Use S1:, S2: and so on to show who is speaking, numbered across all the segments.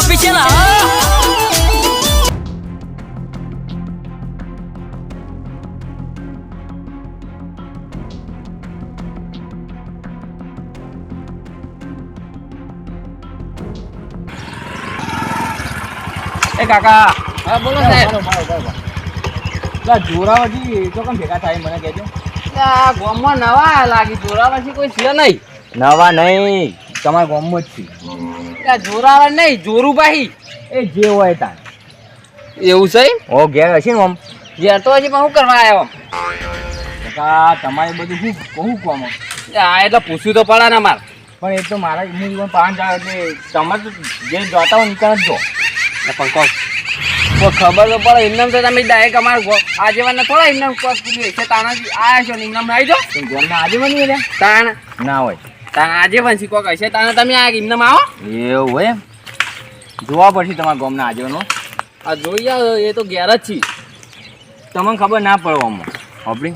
S1: Official
S2: એ કાકા
S1: હા બોલો સાહેબ.
S2: જોરાવજી તો કેમ ભેગા થાય મને કહેજો.
S1: આ ગામમાં નવા લાગી જોરાવાથી કોઈ છે નહીં.
S2: નવા નહીં તમારા ગામમાં જ છે.
S1: જોરાવા નહીં જોરુભાઈ
S2: એ જે હોય તાર
S1: એવું છે.
S2: ઓ ઘેર હશે ને આમ
S1: ઘેર તો હજી પણ શું કરવા આવ્યો?
S2: કાકા તમારે બધું શું કોમ
S1: આ એટલે પૂછ્યું તો પડે ને મારે.
S2: પણ એ તો મારા હું પાંચ આવે એટલે તમારે તો જે જોતા હોય નીકળ જ જો.
S1: પણ કોઈ ખબર તો પડે. એમને તો તમે ડાયરેક્ટ અમારે આજેવાના થોડા એમને છે તાણાથી આવ્યા છો ને એમને આવી જાઓ.
S2: ઘરના આજે બની એટલે
S1: તાણ
S2: ના હોય
S1: તાણ આજેવંશી કોક હશે તાણે તમે આ એમને આવો.
S2: એવું હોય એમ જોવા પડશે તમારા ગામના આજેવાનો.
S1: આ જોઈ આવો એ તો ઘેર જ છીએ.
S2: તમને ખબર ના પડે આમાં આપણી.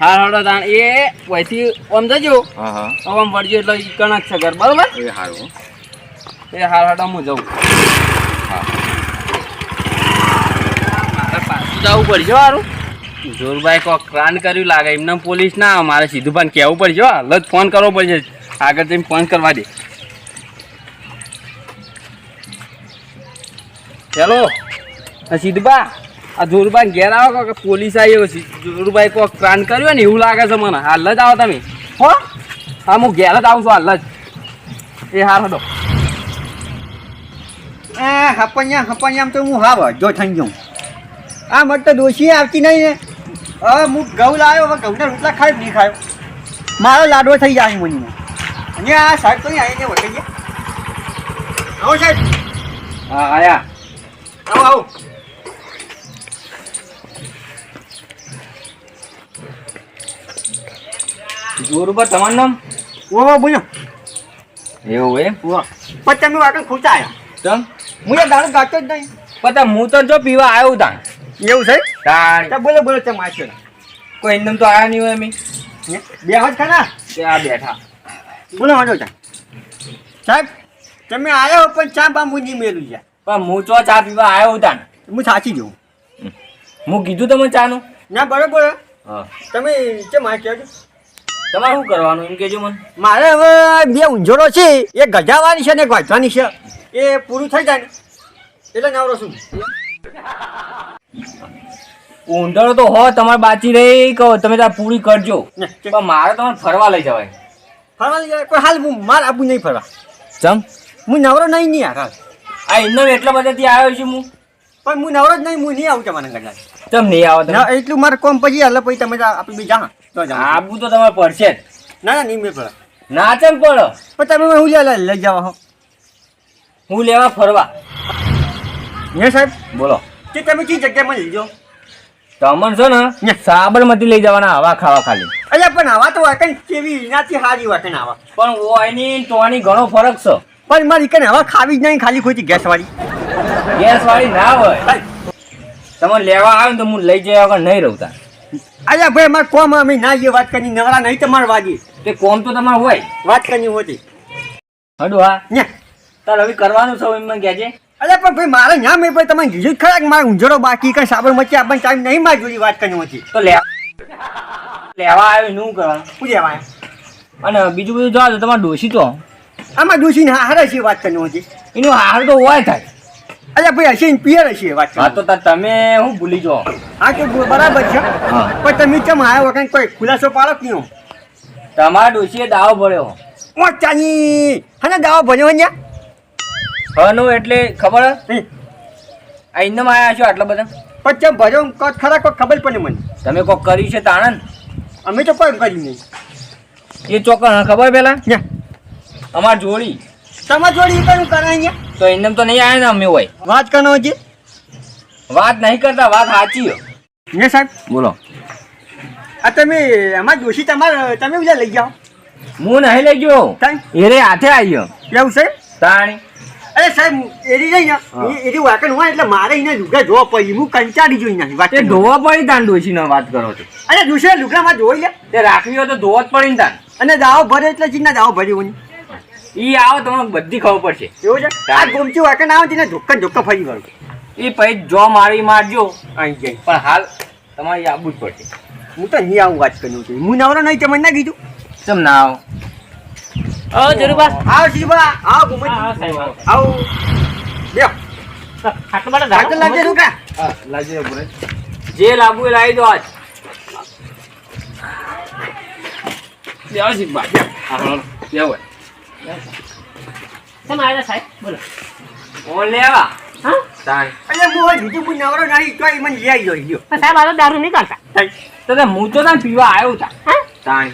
S1: હા હડો તાણ એ વહીથી આમ જજો.
S2: હા હા
S1: આમ વળજો એટલે ઈ કણક છે ઘર બરોબર.
S2: એ સારું
S1: એ હાર હડો હું જઉં. મારે પાછું જવું પડશે સારું. જોરભાઈ કોક ક્રાંત કર્યું લાગે એમને પોલીસ ના આવે. મારે સીધું પણ કહેવું પડશે. હાલ જ ફોન કરવો પડશે. આગળ જઈને ફોન કરવા દે. ચાલો સીધુબા આ જોરભાઈ ઘેર આવો કે પોલીસ આવી. જોરભાઈ કોક ક્રાંત કર્યો ને એવું લાગે છે મને. હાલ જ આવો તમે હો. હા હું ઘેર જ આવું છું હાલ જ. એ હાર હડો.
S3: હપણ્યા તો હું હાવ જો થઈ જાઉં. આ મત તો દોષી આવતી નહીં ને. હવે હું ઘઉં લાવ્યો. હવે ઘઉંના રોટલા ખાય નહીં ખાયો. મારો લાડવો થઈ જાય મને. અને આ સાહેબ તો આવીને વટાઈ ગયા. આવો સાહેબ.
S2: હા આયા
S3: આવો આવો.
S2: જોરુબા તમારું નામ
S3: ઓહો બોલો.
S2: એવું એમ
S3: ઓહો પણ તમે વાગણ ખૂટા આવ્યા.
S2: ચમ
S3: હું એ દારૂ ગાતો જ નહીં.
S2: પતા હું તો જો પીવા આવ્યો તાણ
S3: એવું છે.
S2: તાણ
S3: તો બોલો બોલો તમે આશો.
S2: કોઈ એમ તો આયા નહીં હોય અમે
S3: બે હાથ ખરા.
S2: તે આ બેઠા.
S3: બોલો વાંધો સાહેબ તમે આવ્યો પણ ચા બા મુંજી મેલું છે.
S2: પણ હું તો ચા પીવા આવ્યો તાણ.
S3: હું સાચી જઉં.
S2: હું કીધું તમે ચાનું.
S3: ના બરોબર.
S2: હા
S3: તમે કેમ આ કહેજો.
S2: તમારે શું કરવાનું એમ કહેજો મને.
S3: મારે હવે બે ઊંઝોડો છે. એક ગજાવાની છે ને એક વાંચવાની છે. એ પૂરું થઈ જાય ને એટલે નવરો છું.
S2: ઊંધળો તો હો તમારે બાચી રહી કહો તમે ત્યાં પૂરી કરજો. પણ મારે તમારે ફરવા લઈ જવાય.
S3: ફરવા લઈ જાય કોઈ હાલ હું માર આબુ નહીં ફરવા.
S2: ચમ
S3: હું નવરો નહીં યાર હાલ.
S2: આ એમને એટલા બધાથી આવ્યો છું હું.
S3: પણ હું નવરો જ નહીં. હું નહીં આવું તમારા ઘરના.
S2: ચમ નહીં આવો તમે.
S3: ના એટલું મારે કોમ પછી હાલ પછી તમે આપણે બી જા તો જા.
S2: આબુ તો તમારે પડશે જ.
S3: ના ના નહીં મેં પડે.
S2: ના ચમ પડો.
S3: પણ તમે હું લઈ જવા હો.
S2: હું લેવા ફરવા.
S3: હે સાહેબ
S2: બોલો
S3: કે તમે કઈ જગ્યામાં લઈ જાઓ.
S2: તમને છે ને સાબરમતી લઈ જવાના હવા ખાવા ખાલી.
S3: અલ્યા પણ આવા તો વાકણ કેવી એનાથી સારી વાકણ આવા.
S2: પણ ઓયની તોની ઘણો ફરક છે.
S3: પણ મારી કને હવા ખાવી જ નહીં ખાલી ખોટી ગેસ વાળી.
S2: ગેસ વાળી ના હોય. તમે લેવા આવે ને તો હું લઈ જવા વગર નહીં રહું તાર.
S3: અલ્યા ભાઈ અમારે કોમ અમે ના જે વાત કરી નવરા નહીં તમારે વાગી
S2: તે કોમ તો તમારે હોય.
S3: વાત કરી હોતી.
S2: હડું હા
S3: ને
S2: તાર હવે કરવાનું છે એમ મને કહેજે.
S3: અલ્યા પણ ભાઈ મારે ના મેં તમે કીધું જ ખરા કે મારે ઊંઝોડો બાકી કઈ સાબરમતી આપણને ટાઈમ નહીં મારી જોડી વાત કરી હોતી.
S2: તો લેવા આવ્યો શું કરવાનું.
S3: શું લેવાય
S2: અને બીજું બધું જોવા તો તમારે ડોસી તો
S3: આમાં દોષીને હારે છે વાત કરી હોતી.
S2: એનું હાર તો હોય થાય.
S3: અલ્યા ભાઈ હશે ને પિયર હશે વાત
S2: હા
S3: કરી.
S2: તો તમે હું ભૂલી જાઓ.
S3: હા તો બરાબર છે.
S2: હા
S3: પણ તમે કેમ આવ્યા વખત કોઈ ખુલાસો પાડો જ નહીં.
S2: તમારા ડોસીએ દાવો ભર્યો.
S3: ઓ ચાની હા દાવા ભણ્યો ને
S2: હનો એટલે ખબર
S3: હમ.
S2: આ ઇન્દમ આવ્યા છો આટલા બધા.
S3: પછી ભર્યો ખરા કોઈ ખબર પડે મને.
S2: તમે કોક કર્યું છે તાણન.
S3: અમે તો કોઈ કર્યું નહીં.
S2: એ ચોક્કસ ખબર પેલા
S3: ને
S2: અમાર જોડી
S3: તમારે જોડી કયું કરે અહીંયા
S2: તો ઇન્દમ તો નહીં આવ્યા ને અમે હોય.
S3: વાત કરનો છે.
S2: વાત નહીં કરતા વાત સાચી.
S3: ને સાહેબ
S2: બોલો
S3: આ તમે અમારા દોષી તમારે તમે બધા લઈ જાઓ.
S2: હું નહીં લઈ ગયો. એરે હાથે આવ્યો
S3: એવું છે.
S2: તાણી
S3: અરે સાહેબ એરી જઈ ને એરી વાકણ હોય એટલે મારે એને લુગડા જોવા પડી. હું કંટાળી જોઈ નાખી વાત.
S2: તે ધોવા પડી તાન ડોસી નો વાત કરો છો.
S3: અરે દુસરા લુગડામાં જોઈ લે.
S2: તે રાખવી હોય તો ધોવા જ પડી ને તાન.
S3: અને દાવો ભરે એટલે ચીના દાવો ભર્યો હોય.
S2: ઈ આવો તમને બધી ખબર પડશે.
S3: એવું છે આ ગોમચી વાકે ના આવે ને ધોક્કા ફરી વળું
S2: એ પછી જો મારી મારજો
S3: અહીં જઈ
S2: પણ હાલ તમારે આવવું જ પડશે.
S3: હું તો નહીં આવું વાત કર્યું છું હું નવરો નહીં તમને ના કીધું
S2: ચમ ના આવો.
S1: ઓ જરુબા
S3: આવ શિવા આવ
S1: હા, હા, સાહેબ,
S3: ગોમચી આવ લ્યો
S1: ખાટલો માટે
S3: ડાક્ટર લાગે શું કા
S2: હા લાજી બોલે જે લાગુ એ લાવી દો આજ.
S1: દેવા શીખબા
S2: કેવું
S1: તમે આવ્યા સાહેબ બોલો
S2: ઓન લેવા
S1: હા
S2: તાણ
S3: એટલે હું બીજું કોઈ નવરો નહીં તો એ મને લઈ આવી લ્યો
S1: પણ સાહેબ આ તો દારૂ નહીં કરતા
S2: તો હું તો તને પીવા આવ્યો તા
S1: હા
S2: તાણ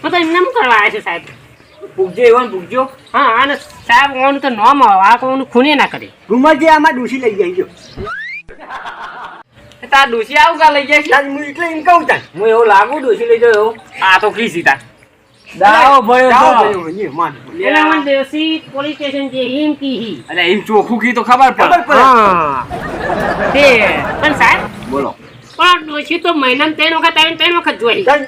S1: તો તો એમને શું કરવા આવ્યા છે સાહેબ
S2: પૂગજો એવન પૂગજો.
S1: હા અને સાહેબ ઓનું તો નોમ આ કોનું ખૂને ના કરે
S3: ગુમાજી આમાં ડૂસી લઈ જાય જો
S1: તાર ડોસી આવું કા લઈ જાય
S3: તાર હું એટલે એમ કહું તાર
S2: હું એવું લાગુ ડોસી લઈ જયો.
S1: આ તો કી સીતા
S2: દાવો ભર્યો
S3: જાઓ
S2: તો.
S3: ભલે મને માન
S1: એના મને દેશી પોલીસ સ્ટેશન જે હિમ કી હી
S2: અરે એમ ચોખ્ખું કી તો ખબર
S3: ખબર
S2: પડે.
S3: પડે
S1: હા તે પણ સાહેબ
S2: બોલો
S1: પણ ડોસી તો મહિનામાં 3 વખત જોઈ
S3: તાર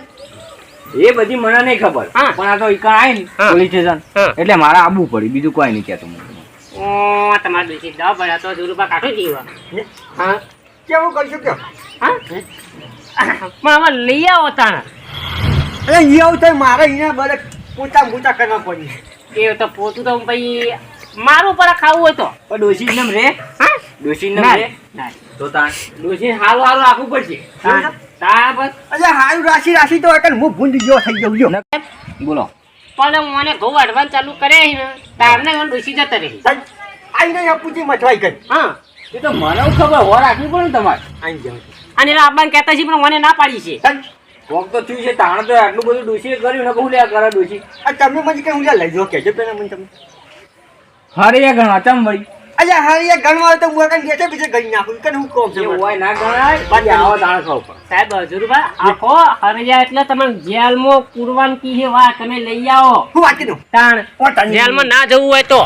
S2: એ બધી મને નહીં ખબર
S1: હા.
S2: પણ આ તો ઈકા આઈ ને
S1: હા.
S2: પોલીસ સ્ટેશન
S1: હા.
S2: એટલે મારે આવવું પડ્યું બીજું કોઈ નહીં કહેતો હું.
S1: ઓ તમારા ડોસી દવા ભર્યા તો જુરુબા કાઢો જીવા હા
S3: કેવું કરશું કયો
S1: હા પણ આમાં લઈ આવો તાણા
S3: અરે ઈ આવું થાય મારે અહીંયા બધે પૂછા કરવા પડી
S1: એ તો પોતું તો ભાઈ મારું પર ખાવું હોય તો
S2: પણ ડોસી નામ રે
S1: હા
S2: ડોસી
S1: ના
S2: નામ રે
S1: ના
S2: તો તાણ
S1: ડોસી હારું હારું રાખવું પડશે
S3: હા.
S1: તા બસ
S3: અરે હારું રાશી તો એકલ હું ભૂંડી જેવો થઈ ગયો જો
S2: બોલો
S1: પણ મને ઘઉં વાઢવાનું ચાલુ કરે ને તારને મને ડોસી જતા રહી
S3: આઈને પૂછી મઠવાઈ કરી
S1: હા
S2: એ તો મને ખબર હો રાખવી પડે ને તમારે.
S3: આઈ જાવ
S1: અને એના આબાને કહેતા છે પણ મને ના પાડી છે
S2: કોક તો થયું છે તાણ તો આટલું બધું ડોસીએ કર્યું ને કહું લે કરે ડોસી.
S3: આ તમે મને કઈ ઊંધા લઈ જાઓ કેજો પેલા મને તમે
S2: હરે એ ગણવા ચમ વળી
S3: અરે હારી એક ગણવા તો હું કઈ બેઠે બીજે ગઈ નાખું કે હું કોમ છે
S2: એ
S3: મારે.
S2: હોય ના ગણાય બાકી આવો તાણ ખબર પડે.
S1: સાહેબ હજુરભા આખો હરિયા એટલે તમે જેલમાં પૂરવાન કી છે વાત તમે લઈ આવો
S3: હું વાત કીધું
S1: તાણ
S3: ઓ તાની.
S1: જેલમાં ના જવું હોય તો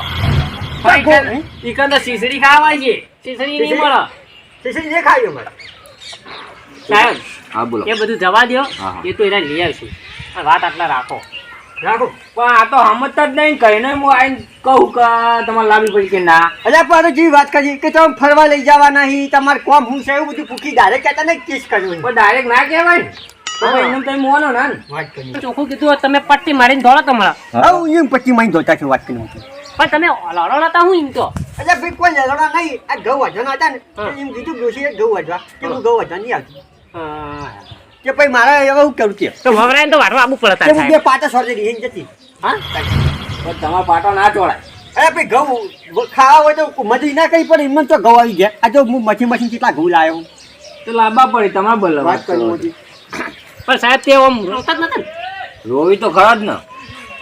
S3: આખો, હે?
S1: ઈકન તો શીસડી ખાવા છે શીસડી નહીં મળે
S3: શીશી જે ખાયું મારે
S1: સાહેબ
S2: હા બોલો.
S1: એ બધું જવા દો
S2: હા, હા.
S1: એ તો એને લઈ આવશું આ વાત આટલા રાખો
S3: રાખો
S2: પણ આ તો સમજતા જ નહીં કહીને હું આઈને કહું કે તમારે લાવવી પડી કે ના.
S3: અલ્યા પણ જેવી વાત કરી કે તમે ફરવા લઈ જવા નહીં તમારે કોમ હું છે એવું બધું પૂકી ડાયરેક્ટ કહેતા નહીં કેસ કર્યો
S2: પણ ડાયરેક્ટ ના કહેવાય ને. તો
S1: હા.
S2: એમને તમે મોનો ના ને.
S3: વાત કરી
S1: ચોખ્ખું કીધું હોત તમે પટ્ટી મારીને દોડો તમારા
S3: આવું એમ પછી માઈ ધોતા છે વાત કરી
S1: પણ તમે લડો નતા હું એમ તો
S3: અલ્યા ભાઈ કોઈ લડવા નહીં આ ઘઉં વધવાના હતા ને
S1: હા.
S3: તો એમ કીધું ડોશીએ ઘઉં વધવા કે હું ઘઉં વધવા નહીં આવતી
S1: હા.
S3: કે ભાઈ મારે એવું કેવું કે
S1: તો વવરાઈને તો વાટવા આપવું પડે તારે
S3: હું બે
S1: સાહેબ.
S3: પાટા સોરી રહી જતી
S1: હા
S2: પણ તમારા પાટો ના ચોળાય.
S3: અરે ભાઈ ઘઉં ખાવા હોય તો મજૂરી ના કરી પડે એમને તો ઘઉં આવી ગયા આ તો હું મશીન કેટલા ઘઉં લાવ્યો
S2: તો લાવવા પડે તમારે બોલો
S3: વાત કરવું હતી
S1: પણ સાહેબ તે આમ રોતા જ નતા ને
S2: રોવી તો ખરા જ ને.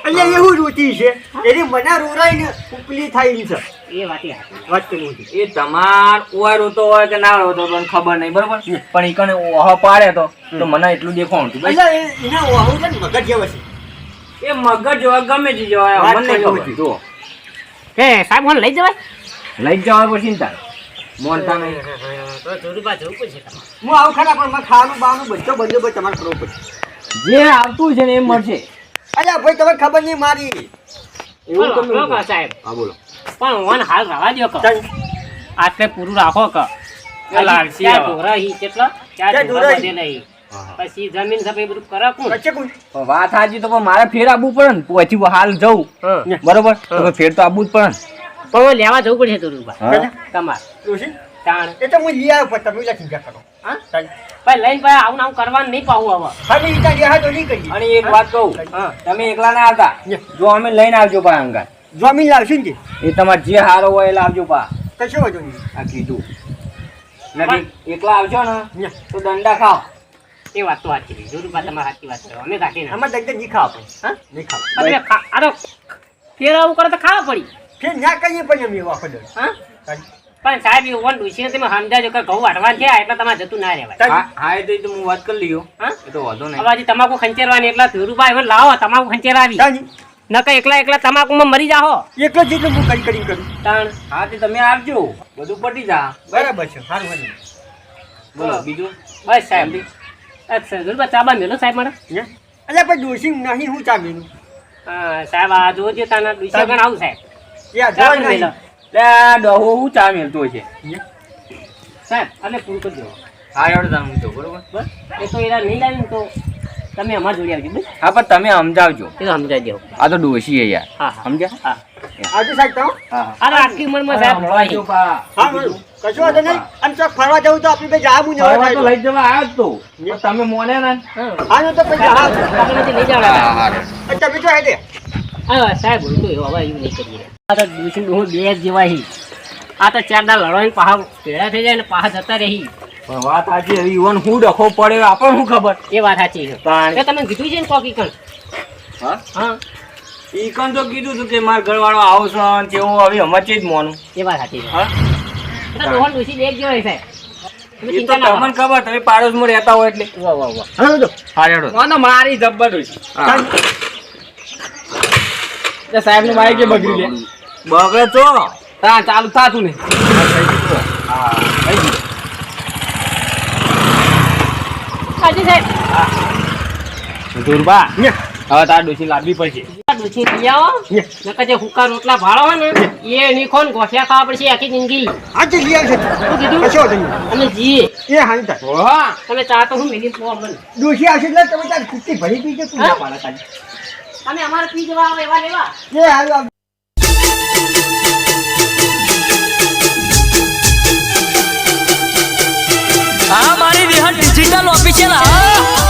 S3: એટલે એવું રોતી છે એની મને રોરાઈને ઉપલી થાય એમ છે
S1: એ વાતી હાચી.
S3: વાત કરવું હતી
S2: એ તમાર ઓય રોતો હોય કે ના રોતો મને ખબર નહીં બરોબર પણ ઈ કને ઓહો પાડે તો મને એટલું દેખાણું હતું.
S3: એટલે એના વાહુ છે ને મગજ જેવો છે
S2: એ મગજ હોય ગમે તે હોય
S3: વાત
S2: મને નહીં
S3: કરવી
S2: ખબર.
S3: હતી.
S2: જુઓ
S1: એ સાહેબ મને લઈ જવાય
S2: લઈ જ જવા પછી ને તાર મોનતા નહીં.
S1: તો જોરુબા જવું પડશે તમારે.
S3: હું આવું ખરા પણ મારે ખાવાનું બાવાનું બધો બંદોબસ્ત તમારે કરવો પડશે
S2: જે આવતું છે ને એ મળશે.
S3: અલ્યા ભાઈ તમને ખબર નહીં મારી
S2: એવું
S1: બોલો,
S2: તમે
S1: બોલો સાહેબ
S2: હા બોલો.
S1: પણ મને હાલ રવા દ્યો કે
S3: ચાલ.
S1: આટલે પૂરું રાખો કે
S2: એ લાગશે
S1: ક્યાં
S2: હવે.
S1: ઢોરા હી કેટલા ક્યાં
S3: ક્યાં
S1: ઢોરા
S3: ઢોરા હી?
S1: બધે નહીં
S2: હા, હા.
S1: પછી જમીન સફાઈ બધું કરે કોણ
S3: વચ્ચે કોઈ
S2: પણ વાત સાચી તો પણ મારે ફેર આવવું પડે ને પછી હાલ જવું
S1: હા.
S2: બરોબર તો ફેર તો આવવું જ પડે ને.
S1: પણ લેવા જવું પડશે જોરુબા
S2: હા.
S1: તમારે
S3: ડોશી
S1: તાણ
S3: એ તો હું લઈ આવ્યો પણ તમે એટલે ચિંતા કરો
S1: હા
S3: ચાલ.
S1: ભાઈ લઈને ભાઈ આવું ને આવું કરવાનું નહીં પાવું હવે
S3: ખાલી ઈટા દેહા તો નહીં કરી
S2: અને એક વાત કહું
S1: હા.
S2: તમે એકલા ના આવતા જો અમે લઈને આવજો પા અંગાત.
S3: જમીન લાવશું ને
S2: એ તમારે જે હારો હોય એ લાવજો પા.
S3: કશો વાંધો નહીં
S2: આ કીધું નથી એકલા આવજો ને
S3: ન્યા.
S2: તો દંડા ખાઓ.
S1: એ વાત તો સાચી રહી જોરુબા તમારે સાચી વાત કરો અમે કાઢી ના
S3: આમાં દગદગ નહીં ખાવા પડે
S1: હા
S3: નહીં ખાવા
S1: તમે આ તો ફેર આવું કરો તો ખાવા પડી
S3: ફેર ના કહીએ પણ અમે એવા ખબર
S1: હા પણ સાહેબ એવું વન ડુસીને તમે સમજાજો કે ઘઉં વાટવા છે એટલે તમારે જતું ના રહેવાય
S2: હા હા એ તો હું વાત કરી લીધો.
S1: હા
S2: એ તો વાંધો નહીં.
S1: હવે હજી તમાકુ ખંચેરવાની એટલા ધીરુભાઈ હવે લાવો તમાકુ ખંચેરાવી નકર એકલા એકલા તમાકુમાં મરી જાહો
S3: એકલો જ એટલું હું કરી કરું
S1: તાણ
S2: હા તે તમે આવજો બધું પટી જા.
S3: બરાબર છે સારું સારું
S2: બોલો બીજું.
S1: બસ સાહેબ અચ્છા ધીરુભાઈ ચાબા મેલો સાહેબ મારે
S3: અલ્યા પણ ડોશી નહીં હું ચાબીનું
S4: હા સાહેબ આ જોજો તાના દુસરા ગણ આવું સાહેબ
S3: યા
S4: ચા
S3: જોઈ
S4: મેલો.
S3: નહીં.
S2: લે આ ડહો હું ચા મેલતો છે
S4: સાહેબ એટલે પૂરું કરજો
S2: હા એવડે તમે મૂકો બરોબર
S4: બસ એ તો એરા નહીં લાવીને તો તમે અમારા જોડે આવજો બસ
S2: હા પણ તમે સમજાવજો
S4: એ તો સમજાઈ દેવો
S2: આ તો ડોશી છે યાર
S4: હા હા
S2: સમજ્યા
S4: હા
S3: આવજો સાહેબ તો
S2: હા
S4: અરે આટલી ઉંમરમાં સાહેબ
S2: હમણાં પા
S3: હા બોલો. કશું વાંધો નહીં આમ ચોક ફરવા જવું તો આપણે બે જાવું ને
S2: ફરવા તો લઈ જવા આવ્યો જ તો પણ તમે મોને ને
S4: હા
S3: હા તો પછી હા
S4: આપણે નથી લઈ જવાના
S3: તમે જો હેડે
S4: હા સાહેબ હું તો હવે એવું નહીં કરીએ આ તો દુસરી ડોહો બે જ જેવા હી આ તો ચાર દાળ લડવાની પાહા ભેળા થઈ જાય ને પાહા જતા રહી
S2: પણ વાત સાચી હવે ઈવન હું ડખો પડે આપણને શું ખબર
S4: એ વાત સાચી છે
S2: તાણ.
S4: એ તમે કીધું છે ને કોકી કણ
S2: હા
S4: હા
S2: ઈ કન તો કીધું તું કે મારા ઘરવાળો આવશે ને તેવું હવે અમારે જ મોનું
S4: એ વાત સાચી છે
S2: હા
S4: એ તો ડોહો ડોસી એક જેવા સાહેબ તમે
S2: એ તો
S4: ચિંતા ના
S2: તમને ખબર તમે પાડોશમાં રહેતા હોય એટલે
S4: વાહ વાહ વાહ
S3: હા જો
S2: હા હેડો
S1: મને મારી જબ્બર ડોશી સાહેબ નું માઇક બગડી લે
S2: બગડે તો
S1: હા ચાલુ થાતું ને
S4: હાજી સાહેબ
S1: જોરબા હવે તાર ડોશી લાવવી પડશે
S4: આ ડોસી લઈ આવો નકર જે હુકા રોટલા ભાળો હોય ને એ નીખો ને ગોઠિયા ખાવા પડશે આખી જિંદગી
S3: આજે લઈ આવશે
S4: શું કીધું
S3: કશો વાંધો નહીં.
S4: અને જીએ
S3: એ હાલ થાય
S1: ઓહા
S4: તમે ચા તો હું મેલી પો મને
S3: ડોશી આવશે એટલે તમે તાર કુસ્તી ભરી પીજો તું ના પાડે ખાલી.
S4: તમે અમારે પી જવા આવો એવા લેવા
S3: એ હાલ આવ.
S5: આ મારી વિહન ડિજિટલ ઓફિશિયલ હા